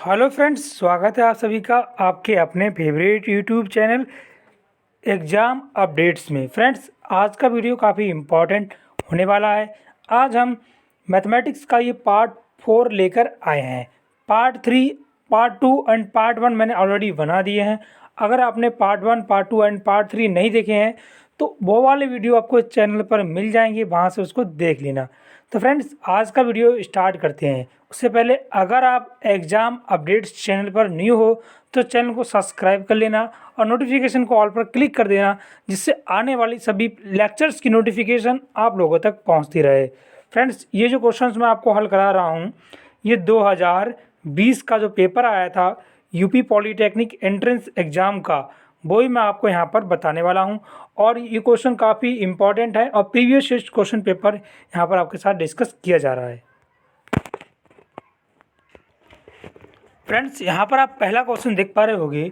Hello friends, स्वागत है आप सभी का आपके अपने favourite YouTube channel exam updates में। फ्रेंड्स, आज का वीडियो काफ़ी इम्पोर्टेंट होने वाला है। आज हम मैथमेटिक्स का ये पार्ट 4 लेकर आए हैं। पार्ट 3, पार्ट 2 एंड पार्ट 1 मैंने ऑलरेडी बना दिए हैं। अगर आपने पार्ट 1, पार्ट 2 एंड पार्ट 3 नहीं देखे हैं तो वो वाले वीडियो आपको इस चैनल पर मिल जाएंगे, वहाँ से उसको देख लेना। तो फ्रेंड्स, आज का वीडियो स्टार्ट करते हैं। उससे पहले अगर आप एग्ज़ाम अपडेट्स चैनल पर न्यू हो तो चैनल को सब्सक्राइब कर लेना और नोटिफिकेशन को ऑल पर क्लिक कर देना, जिससे आने वाली सभी लेक्चर्स की नोटिफिकेशन आप लोगों तक पहुंचती रहे। फ्रेंड्स, ये जो क्वेश्चंस मैं आपको हल करा रहा हूं, ये 2020 का जो पेपर आया था यूपी पॉलीटेक्निक एंट्रेंस एग्ज़ाम का, वही मैं आपको यहाँ पर बताने वाला हूँ। और ये क्वेश्चन काफ़ी इंपॉर्टेंट है और प्रीवियस क्वेश्चन पेपर यहाँ पर आपके साथ डिस्कस किया जा रहा है। फ्रेंड्स, यहाँ पर आप पहला क्वेश्चन देख पा रहे होंगे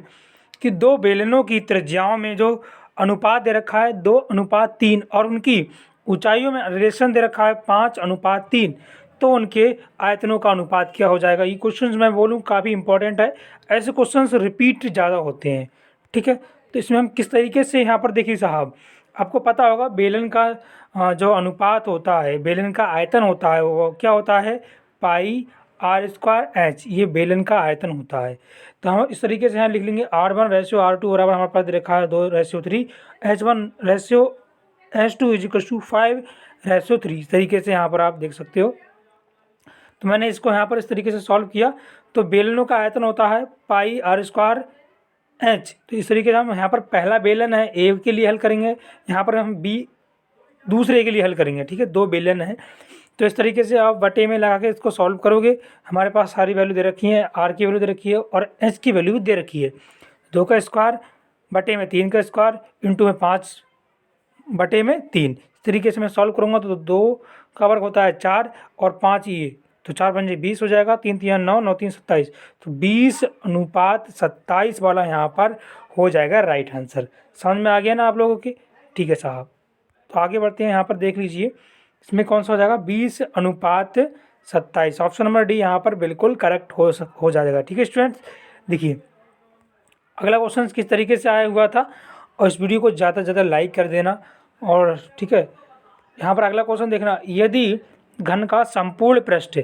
कि दो बेलनों की त्रिज्याओं में जो अनुपात दे रखा है 2:3 और उनकी ऊंचाइयों में रिलेशन दे रखा है 5:3, तो उनके आयतनों का अनुपात क्या हो जाएगा। ये क्वेश्चंस मैं बोलूँ काफ़ी इंपॉर्टेंट है। ऐसे क्वेश्चंस रिपीट ज़्यादा होते हैं, ठीक है। तो इसमें हम किस तरीके से यहाँ पर देखिए साहब, आपको पता होगा बेलन का जो अनुपात होता है, बेलन का आयतन होता है, वो क्या होता है, पाई r²h, ये बेलन का आयतन होता है। तो हम इस तरीके से यहाँ लिख लेंगे R1:R2 बराबर हमारे पास रखा है 2:3, H1:H2 = 5:3। इस तरीके से यहाँ पर आप देख सकते हो। तो मैंने इसको यहाँ पर इस तरीके से सॉल्व किया। तो बेलनों का आयतन होता है पाई r²h। तो इस तरीके से हम यहाँ पर पहला बेलन है ए के लिए हल करेंगे, यहाँ पर हम बी दूसरे के लिए हल करेंगे, ठीक है। दो बेलन है, तो इस तरीके से आप बटे में लगा के इसको सॉल्व करोगे। हमारे पास सारी वैल्यू दे रखी है, आर की वैल्यू दे रखी है और एच की वैल्यू भी दे रखी है। 2 का स्क्वायर बटे में 3 का स्क्वायर इंटू में 5 बटे में 3। इस तरीके से मैं सॉल्व करूँगा तो 2 का वर्ग होता है 4 और 5 ये, तो 4 5 20 हो जाएगा, 3 3 9, 9 3 27। तो 20:27 वाला यहाँ पर हो जाएगा राइट आंसर। समझ में आ गया ना आप लोगों के? ठीक है साहब, तो आगे बढ़ते हैं। यहाँ पर देख लीजिए इसमें कौन सा हो जाएगा, 20:27। ऑप्शन नंबर डी यहाँ पर बिल्कुल करेक्ट हो जाएगा। ठीक है स्टूडेंट्स, देखिए अगला क्वेश्चन किस तरीके से आया हुआ था, और इस वीडियो को ज़्यादा से ज़्यादा लाइक कर देना। और ठीक है, यहाँ पर अगला क्वेश्चन देखना, यदि घन का संपूर्ण पृष्ठ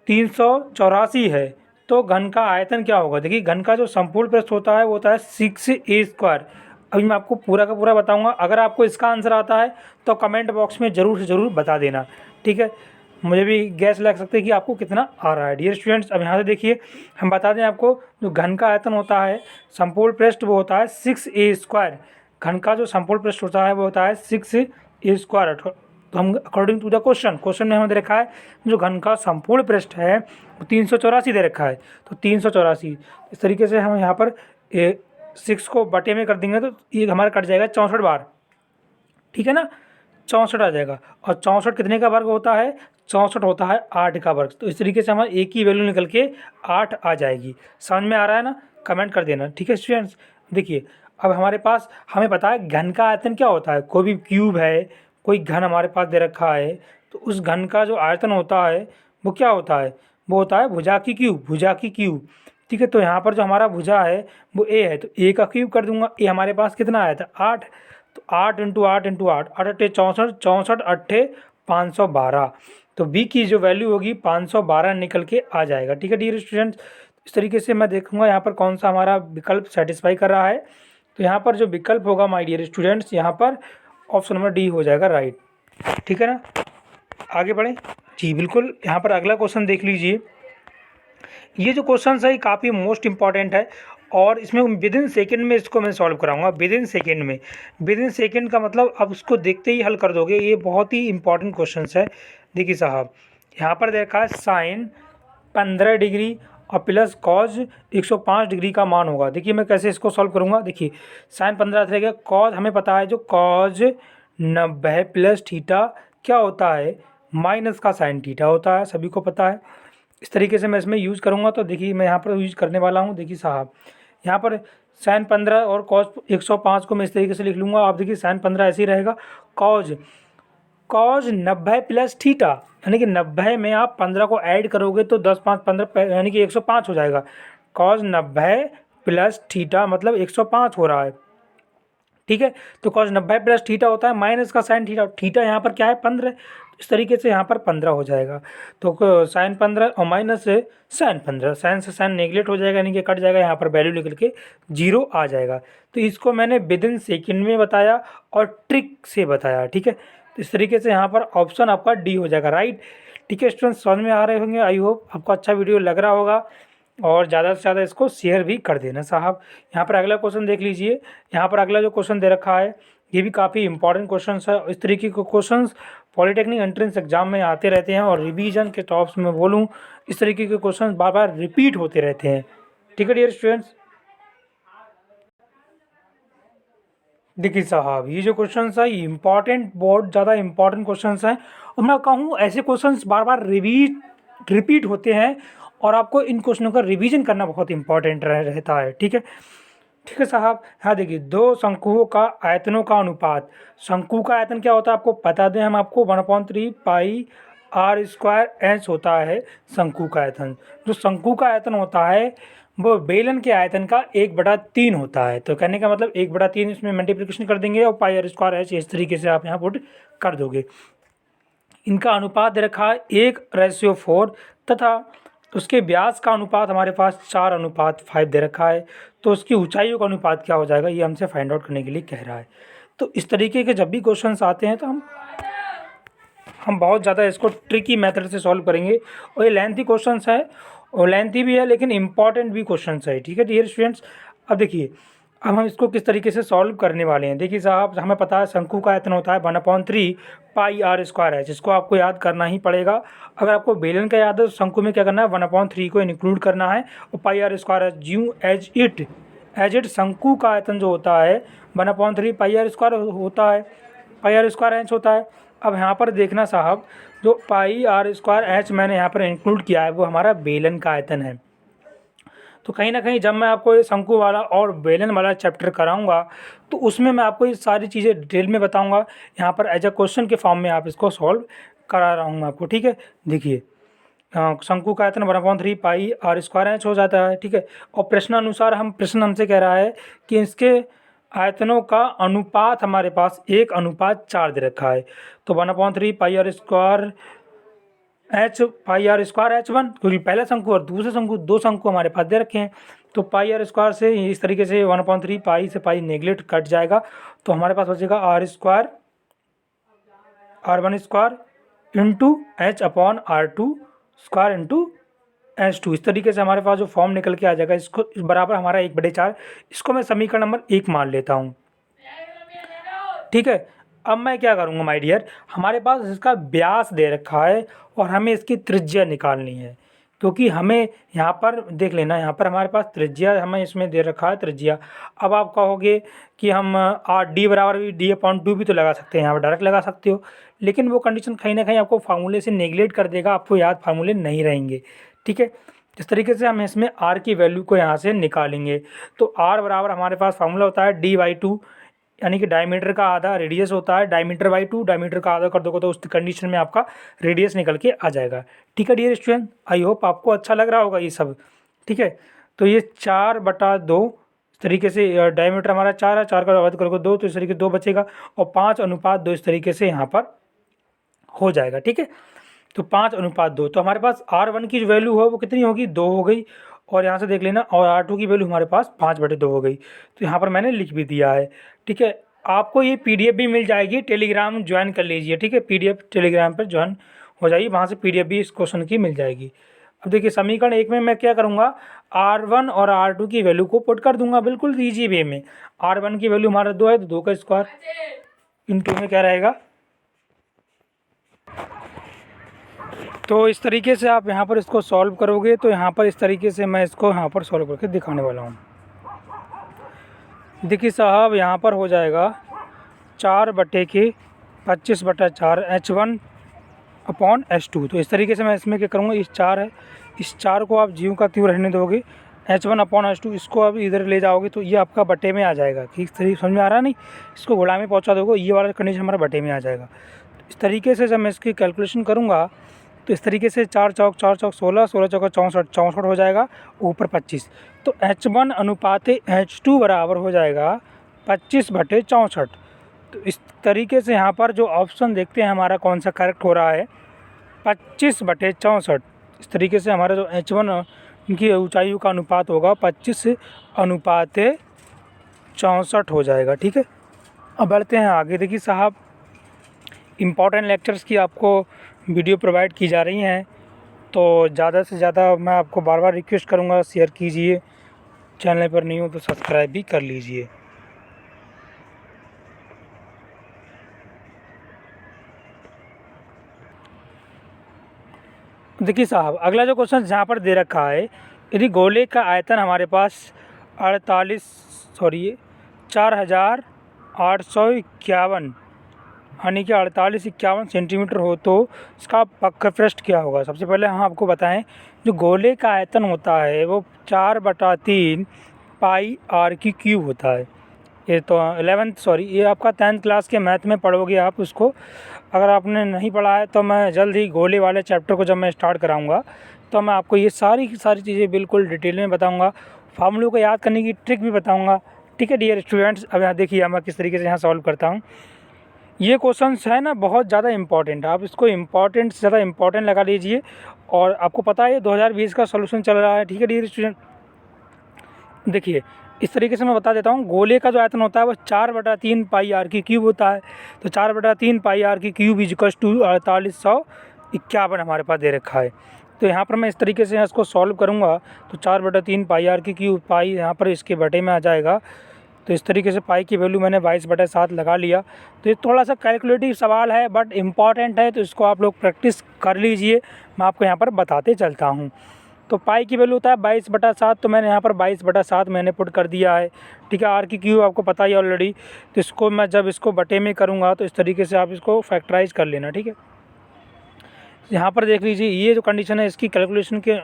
384 है तो घन का आयतन क्या होगा। देखिए घन का जो संपूर्ण पृष्ठ होता है वो होता है 6a²। अभी मैं आपको पूरा का पूरा बताऊंगा। अगर आपको इसका आंसर आता है तो कमेंट बॉक्स में ज़रूर से ज़रूर बता देना, ठीक है। मुझे भी गैस लग सकते हैं कि आपको कितना आ रहा है। डियर स्टूडेंट्स, अब यहाँ से देखिए हम बता दें आपको, जो घन का आयतन होता है संपूर्ण पृष्ठ वो होता है 6a²। घन का जो संपूर्ण पृष्ठ होता है वो होता है 6a²। तो हम अकॉर्डिंग टू द क्वेश्चन में हमें दे रखा है जो घन का संपूर्ण पृष्ठ है वो 384 दे रखा है। तो 384 इस तरीके से हम यहाँ पर 6 को बटे में कर देंगे तो ये हमारा कट जाएगा 64 बार, ठीक है ना। 64 आ जाएगा, और 64 कितने का वर्ग होता है, 64 होता है 8 का वर्ग। तो इस तरीके से हमारे एक ही वैल्यू निकल के 8 आ जाएगी। समझ में आ रहा है ना? कमेंट कर देना, ठीक है स्टूडेंट्स। देखिए अब हमारे पास हमें पता है घन का आयतन क्या होता है। कोई भी क्यूब है, कोई घन हमारे पास दे रखा है, तो उस घन का जो आयतन होता है वो क्या होता है, वो होता है भुजा की क्यूब। ठीक है, तो यहाँ पर जो हमारा भुजा है वो ए है, तो ए का क्यूब कर दूंगा। ए हमारे पास कितना आया था, 8। तो 8 × 8 × 8, 8 8 64, 64 8 512। तो बी की जो वैल्यू होगी 512 निकल के आ जाएगा। ठीक है डियर स्टूडेंट्स, इस तरीके से मैं देखूंगा यहाँ पर कौन सा हमारा विकल्प सेटिस्फाई कर रहा है। तो यहाँ पर जो विकल्प होगा माय डियर स्टूडेंट्स, यहाँ पर ऑप्शन नंबर डी हो जाएगा राइट। ठीक है ना, आगे बढ़ें जी। बिल्कुल, यहाँ पर अगला क्वेश्चन देख लीजिए। ये जो क्वेश्चन है काफ़ी मोस्ट इंपॉर्टेंट है और इसमें विद इन सेकेंड में इसको मैं सॉल्व कराऊंगा। विद इन सेकेंड का मतलब आप उसको देखते ही हल कर दोगे। ये बहुत ही इंपॉर्टेंट क्वेश्चन है। देखिए साहब, यहाँ पर देखा है साइन 15 डिग्री और प्लस कॉज 105 डिग्री का मान होगा। देखिए मैं कैसे इसको सॉल्व करूँगा। देखिए साइन 15 रहेगा, कॉज हमें पता है जो कॉज 90 प्लस थीटा क्या होता है, माइनस का साइन थीटा होता है, सभी को पता है। इस तरीके से मैं इसमें यूज़ करूँगा। तो देखिए मैं यहाँ पर यूज़ करने वाला हूँ। देखिए साहब, यहाँ पर साइन 15 और कॉज 105 को मैं इस तरीके से लिख लूँगा। आप देखिए साइन 15 ऐसे ही रहेगा, कॉज 90 प्लस थीटा यानी कि 90 में आप 15 को ऐड करोगे तो 10 5 15 यानी कि 105 हो जाएगा। कॉस 90 प्लस थीटा मतलब 105 हो रहा है, ठीक है। तो कॉस 90 प्लस थीटा होता है माइनस का साइन थीटा, थीटा यहाँ पर क्या है 15, इस तरीके से यहाँ पर 15 हो जाएगा। तो साइन 15 और माइनस से साइन 15, साइन से साइन नेगलेक्ट हो जाएगा, यानी कि कट जाएगा, यहाँ पर वैल्यू निकल के 0 आ जाएगा। तो इसको मैंने विद इन सेकेंड में बताया और ट्रिक से बताया, ठीक है। तो इस तरीके से यहाँ पर ऑप्शन आपका डी हो जाएगा, राइट। ठीक है स्टूडेंट्स, समझ में आ रहे होंगे, आई होप आपको अच्छा वीडियो लग रहा होगा और ज़्यादा से ज़्यादा इसको शेयर भी कर देना साहब। यहाँ पर अगला क्वेश्चन देख लीजिए, यहाँ पर अगला जो क्वेश्चन दे रखा है ये भी काफ़ी इंपॉर्टेंट क्वेश्चन है। इस तरीके के क्वेश्चंस पॉलिटेक्निक एंट्रेंस एग्जाम में आते रहते हैं और रिवीजन के टॉप्स में बोलूँ इस तरीके के क्वेश्चन बार बार रिपीट होते रहते हैं, ठीक है डियर स्टूडेंट्स। देखिए साहब ये जो क्वेश्चंस है ये इंपॉर्टेंट, बहुत ज़्यादा इंपॉर्टेंट क्वेश्चंस हैं और मैं कहूँ ऐसे क्वेश्चंस बार बार रिपीट होते हैं और आपको इन क्वेश्चनों का रिवीजन करना बहुत इंपॉर्टेंट रहता है, ठीक है। ठीक है साहब, हाँ देखिए, दो शंकुओं का आयतनों का अनुपात, शंकु का आयतन क्या होता है आपको बता दें हम आपको 1/3 पाई आर स्क्वायर एच होता है शंकु का आयतन। जो शंकु का आयतन होता है वो बेलन के आयतन का 1/3 होता है। तो कहने का मतलब 1/3 इसमें मल्टीप्लिकेशन कर देंगे और पाई आर स्क्वायर एच इस तरीके से आप यहाँ पुट कर दोगे। इनका अनुपात दे रखा है 1:4 तथा उसके व्यास का अनुपात हमारे पास 4:5 दे रखा है। तो उसकी ऊंचाइयों का अनुपात क्या हो जाएगा ये हमसे फाइंड आउट करने के लिए कह रहा है। तो इस तरीके के जब भी क्वेश्चंस आते हैं तो हम बहुत ज़्यादा इसको ट्रिकी मेथड से सॉल्व करेंगे और ये लेंथी क्वेश्चंस है और लेंथी भी है लेकिन इंपॉर्टेंट भी क्वेश्चंस है, ठीक है डियर स्टूडेंट्स। अब देखिए अब हम इसको किस तरीके से सॉल्व करने वाले हैं। देखिए साहब हमें पता है शंकु का आयतन होता है 1/3 पाई आर स्क्वायर है, जिसको आपको याद करना ही पड़ेगा। अगर आपको बेलन का याद है तो शंकु में क्या करना है 1/3 को इंक्लूड करना है और पाई आर स्क्वायर है ज्यू एज इट शंकु का आयतन जो होता है 1/3 पाई आर स्क्वायर होता है, पाई आर स्क्वायर एच होता है। अब यहाँ पर देखना साहब जो पाई आर स्क्वायर एच मैंने यहाँ पर इंक्लूड किया है वो हमारा बेलन का आयतन है। तो कहीं ना कहीं जब मैं आपको ये शंकु वाला और बेलन वाला चैप्टर कराऊंगा तो उसमें मैं आपको ये सारी चीज़ें डिटेल में बताऊंगा। यहाँ पर एज अ क्वेश्चन के फॉर्म में आप इसको सॉल्व करा रहा हूँ मैं आपको, ठीक है। देखिए शंकु का आयतन 1/3 पाई आर स्क्वायर एच हो जाता है, ठीक है। और प्रश्नानुसार प्रश्न हमसे कह रहा है कि इसके आयतनों का अनुपात हमारे पास 1:4 दे रखा है। तो 1/3 pi r square h pi r square h one, क्योंकि पहला शंकु और दूसरा शंकु दो शंकु हमारे पास दे रखे हैं। तो पाई आर स्क्वायर से इस तरीके से 1/3 पाई से पाई नेगलेक्ट कट जाएगा तो हमारे पास बचेगा R square R1 square into H upon R2 square into H2। इस तरीके से हमारे पास जो फॉर्म निकल के आ जाएगा इसको इस बराबर हमारा 1/4, इसको मैं समीकरण नंबर 1 मान लेता हूँ, ठीक है। अब मैं क्या करूँगा माय डियर, हमारे पास इसका व्यास दे रखा है और हमें इसकी त्रिज्या निकालनी है, क्योंकि हमें यहाँ पर देख लेना यहाँ पर हमारे पास त्रिज्या हमें इसमें दे रखा है त्रिज्या। अब आप कहोगे कि हम D बराबर भी D/2 भी तो लगा सकते हैं, यहाँ पर डायरेक्ट लगा सकते हो, लेकिन वो कंडीशन कहीं ना कहीं आपको फार्मूले से नेगलेक्ट कर देगा, आपको याद फार्मूले नहीं रहेंगे, ठीक है। इस तरीके से हम इसमें R की वैल्यू को यहाँ से निकालेंगे। तो R बराबर हमारे पास फार्मूला होता है D/2, यानी कि डायमीटर का आधा रेडियस होता है, डायमीटर/2, डायमीटर का आधा कर दोगे तो उस कंडीशन में आपका रेडियस निकल के आ जाएगा, ठीक है डियर स्टूडेंट। आई होप आपको अच्छा लग रहा होगा ये सब, ठीक है। तो ये 4/2 इस तरीके से डायमीटर हमारा 4 है, 4 का आधा करोगे 2 तो इस तरीके 2 बचेगा और 5:2 इस तरीके से यहाँ पर हो जाएगा, ठीक है। तो 5:2 तो हमारे पास R1 की जो वैल्यू है वो कितनी होगी 2 हो गई और यहाँ से देख लेना और R2 की वैल्यू हमारे पास 5/2 हो गई। तो यहाँ पर मैंने लिख भी दिया है, ठीक है। आपको ये PDF भी मिल जाएगी, टेलीग्राम ज्वाइन कर लीजिए, ठीक है। PDF टेलीग्राम पर ज्वाइन हो जाइए, वहाँ से PDF भी इस क्वेश्चन की मिल जाएगी। अब देखिए समीकरण 1 में मैं क्या करूँगा R1 और R2 की वैल्यू को पुट कर दूंगा बिल्कुल ईजी वे में। R1 की वैल्यू हमारा 2 है तो 2 का स्क्वायर इंटू में क्या रहेगा। तो इस तरीके से आप यहाँ पर इसको सॉल्व करोगे तो यहाँ पर इस तरीके से मैं इसको यहाँ पर सॉल्व करके दिखाने वाला हूँ। देखिए साहब यहाँ पर हो जाएगा 4/25/4 H1 अपॉन H2। तो इस तरीके से मैं इसमें क्या करूँगा, इस 4 है, इस 4 को आप ज्यों का त्यों रहने दोगे, H1 अपॉन H2 इसको आप इधर ले जाओगे तो ये आपका बटे में आ जाएगा। ठीक तरीके समझ में आ रहा नहीं, इसको गुणा में पहुँचा दोगे ये वाला कंडीशन हमारा बटे में आ जाएगा। इस तरीके से जब मैं इसकी कैलकुलेशन करूँगा तो इस तरीके से 4 चौक 16, 16 चौका 64, 64 हो जाएगा, ऊपर 25। तो H1 अनुपात H2 बराबर हो जाएगा 25/64। तो इस तरीके से यहाँ पर जो ऑप्शन देखते हैं हमारा कौन सा करेक्ट हो रहा है, 25/64। इस तरीके से हमारा जो H1 की ऊंचाइयों का अनुपात होगा 25/64 हो जाएगा। ठीक है, अब बढ़ते हैं आगे। देखिए साहब, इम्पॉर्टेंट लेक्चर्स की आपको वीडियो प्रोवाइड की जा रही हैं, तो ज़्यादा से ज़्यादा मैं आपको बार बार रिक्वेस्ट करूँगा, शेयर कीजिए, चैनल पर नहीं हो तो सब्सक्राइब भी कर लीजिए। देखिए साहब, अगला जो क्वेश्चन जहाँ पर दे रखा है, यदि गोले का आयतन हमारे पास 4851 यानी कि 48-51 सेंटीमीटर हो तो इसका वक्रपृष्ठ क्या होगा। सबसे पहले हम आपको बताएं, जो गोले का आयतन होता है वो 4/3 पाई आर की क्यूब होता है। ये तो ये आपका 10th क्लास के मैथ में पढ़ोगे आप उसको। अगर आपने नहीं पढ़ा है तो मैं जल्द ही गोले वाले चैप्टर को जब मैं स्टार्ट कराऊंगा तो मैं आपको ये सारी की सारी चीज़ें बिल्कुल डिटेल में बताऊंगा, फार्मूलों को याद करने की ट्रिक भी बताऊंगा। ठीक है डियर स्टूडेंट्स, अब यहाँ देखिए मैं किस तरीके से यहाँ सॉल्व करता हूँ। ये क्वेश्चन है ना बहुत ज़्यादा इम्पॉर्टेंट, आप इसको इम्पॉर्टेंट से ज़्यादा इम्पॉर्टेंट लगा लीजिए। और आपको पता है 2020 का सोल्यूशन चल रहा है। ठीक है डियर स्टूडेंट, देखिए इस तरीके से मैं बता देता हूँ। गोले का जो आयतन होता है वो 4/3 पाई आर की क्यूब होता है। तो 4/3 पाई आर की क्यूब इक्वल्स टू 4851 हमारे पास दे रखा है। तो यहाँ पर मैं इस तरीके से इसको सॉल्व करूँगा तो 4/3 पाई आर की क्यूब, पाई यहाँ पर इसके बटे में आ जाएगा। तो इस तरीके से पाई की वैल्यू मैंने 22/7 लगा लिया। तो ये थोड़ा सा कैलकुलेटिव सवाल है बट इम्पॉर्टेंट है, तो इसको आप लोग प्रैक्टिस कर लीजिए। मैं आपको यहाँ पर बताते चलता हूँ। तो पाई की वैल्यू होता है 22/7, तो मैंने यहाँ पर 22/7 मैंने पुट कर दिया है। ठीक है, आर की क्यूब आपको पता ही ऑलरेडी। तो इसको मैं जब इसको बटे में करूँगा तो इस तरीके से आप इसको फैक्टराइज कर लेना। ठीक है, यहाँ पर देख लीजिए, ये जो कंडीशन है इसकी कैलकुलेशन के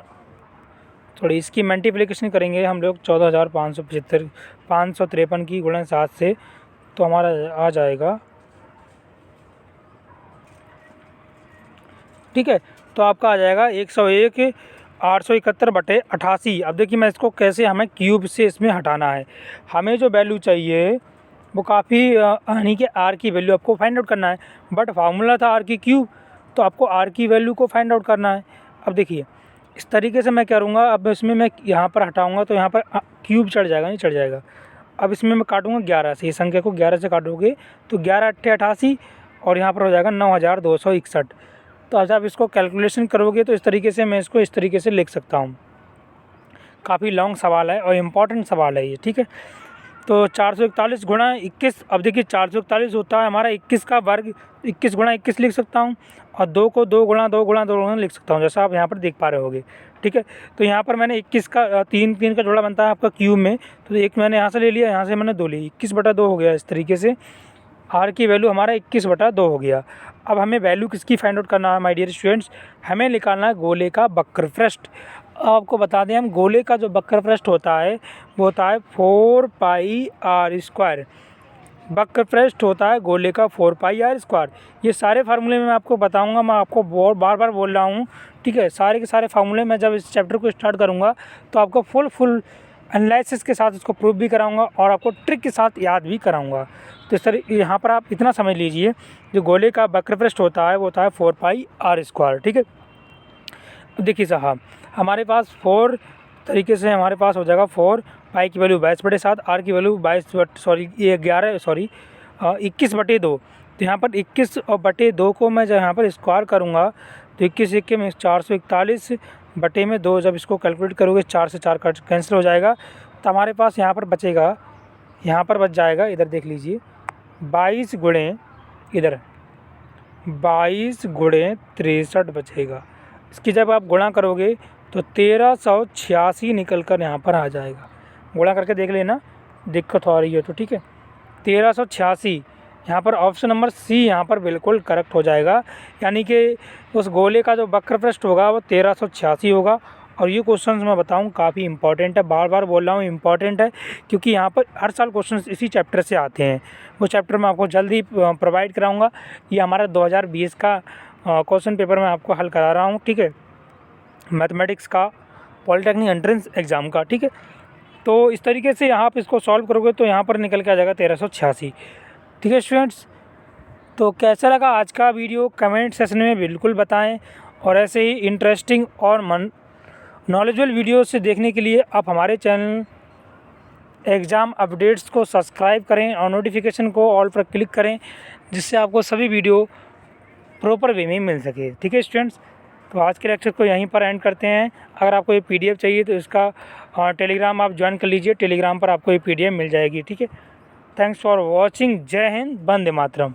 इसकी मल्टीप्लिकेशन करेंगे हम लोग 553 की गुणा 7 से, तो हमारा आ जाएगा। ठीक है, तो आपका आ जाएगा 101 871/88। अब देखिए मैं इसको कैसे हमें क्यूब से इसमें हटाना है। हमें जो वैल्यू चाहिए वो काफ़ी यानी कि आर की वैल्यू आपको फाइंड आउट करना है, बट फार्मूला था आर की क्यूब, तो आपको आर की वैल्यू को फाइंड आउट करना है। अब देखिए इस तरीके से मैं करूँगा, अब इसमें मैं यहाँ पर हटाऊँगा तो यहाँ पर क्यूब चढ़ जाएगा, नहीं चढ़ जाएगा। अब इसमें मैं काटूँगा 11 से, इस संख्या को 11 से काटोगे तो 11×8 = 88 और यहाँ पर हो जाएगा 9261। तो जब इसको कैलकुलेशन करोगे तो इस तरीके से मैं इसको इस तरीके से लिख सकता हूँ। काफ़ी लॉन्ग सवाल है और इम्पॉर्टेंट सवाल है ये। ठीक है, तो 441 गुणा 21। अब देखिए 441 होता है हमारा 21 का वर्ग, 21 गुणा 21 लिख सकता हूँ और 2 को 2 गुणा 2 गुणा 2 गुणा लिख सकता हूँ, जैसा आप यहाँ पर देख पा रहे होगे। ठीक है, तो यहाँ पर मैंने 21 का 3 का जोड़ा बनता है आपका क्यूब में, तो एक मैंने यहाँ से ले लिया, यहाँ से मैंने 2 ली, 21/2 हो गया। इस तरीके से आर की वैल्यू हमारा 21/2 हो गया। अब हमें वैल्यू किसकी फाइंड आउट करना है माय डियर स्टूडेंट्स, हमें निकालना है गोले का वक्रपृष्ठ। आपको बता दें, हम गोले का जो वक्रपृष्ठ होता है वो होता है 4πr²। वक्रपृष्ठ होता है गोले का 4πr²। ये सारे फार्मूले मैं आपको बताऊंगा, मैं आपको बार बार बोल रहा हूँ। ठीक है, सारे के सारे फार्मूले मैं जब इस चैप्टर को स्टार्ट करूँगा तो आपको फुल एनालिसिस के साथ इसको प्रूव भी कराऊंगा और आपको ट्रिक के साथ याद भी कराऊंगा। तो इस तरह यहाँ पर आप इतना समझ लीजिए, जो गोले का वक्रपृष्ठ होता है वो होता है 4πr²। ठीक है, देखिए साहब हमारे पास 4 तरीके से हमारे पास हो जाएगा 4, पाई की वैल्यू 22/7, आर की वैल्यू 21/2। तो यहाँ पर 21/2 को मैं जब यहाँ पर स्क्वायर करूँगा तो 21 में 441 बटे में 2, जब इसको कैलकुलेट करोगे 4 से 4 कट कैंसिल हो जाएगा, तो हमारे पास यहाँ पर बचेगा, यहाँ पर बच जाएगा, इधर देख लीजिए 22 गुणे इधर 22 गुणे 63 बचेगा। इसकी जब आप गुणा करोगे तो 1386 निकल कर यहाँ पर आ जाएगा। गुणा करके देख लेना, दिक्कत हो रही है तो। ठीक है, 1386 यहाँ पर ऑप्शन नंबर सी यहाँ पर बिल्कुल करेक्ट हो जाएगा, यानी कि उस गोले का जो वक्रपृष्ठ होगा वो 1386 होगा। और ये क्वेश्चंस मैं बताऊँ काफ़ी इंपॉर्टेंट है, बार बार बोल रहा हूँ इंपॉर्टेंट है, क्योंकि यहाँ पर हर साल क्वेश्चंस इसी चैप्टर से आते हैं। वो चैप्टर मैं आपको जल्दी प्रोवाइड कराऊँगा। ये हमारा 2020 का क्वेश्चन पेपर मैं आपको हल करा रहा हूँ, ठीक है, मैथमेटिक्स का, पॉलिटेक्निक एंट्रेंस एग्ज़ाम का, ठीक है। तो इस तरीके से यहाँ आप इसको सॉल्व करोगे तो यहाँ पर निकल के आ जाएगा 1386, ठीक है स्टूडेंट्स। तो कैसा लगा आज का वीडियो कमेंट सेक्शन में बिल्कुल बताएं, और ऐसे ही इंटरेस्टिंग और नॉलेजेबल वीडियो से देखने के लिए आप हमारे चैनल एग्ज़ाम अपडेट्स को सब्सक्राइब करें और नोटिफिकेशन को ऑल पर क्लिक करें, जिससे आपको सभी वीडियो प्रॉपर वे में मिल सके, ठीक है स्टूडेंट्स। तो आज के लेक्चर को यहीं पर एंड करते हैं। अगर आपको ये PDF चाहिए तो इसका टेलीग्राम आप ज्वाइन कर लीजिए, टेलीग्राम पर आपको ये PDF मिल जाएगी, ठीक है। Thanks for watching. जय हिंद, वंदे मातरम।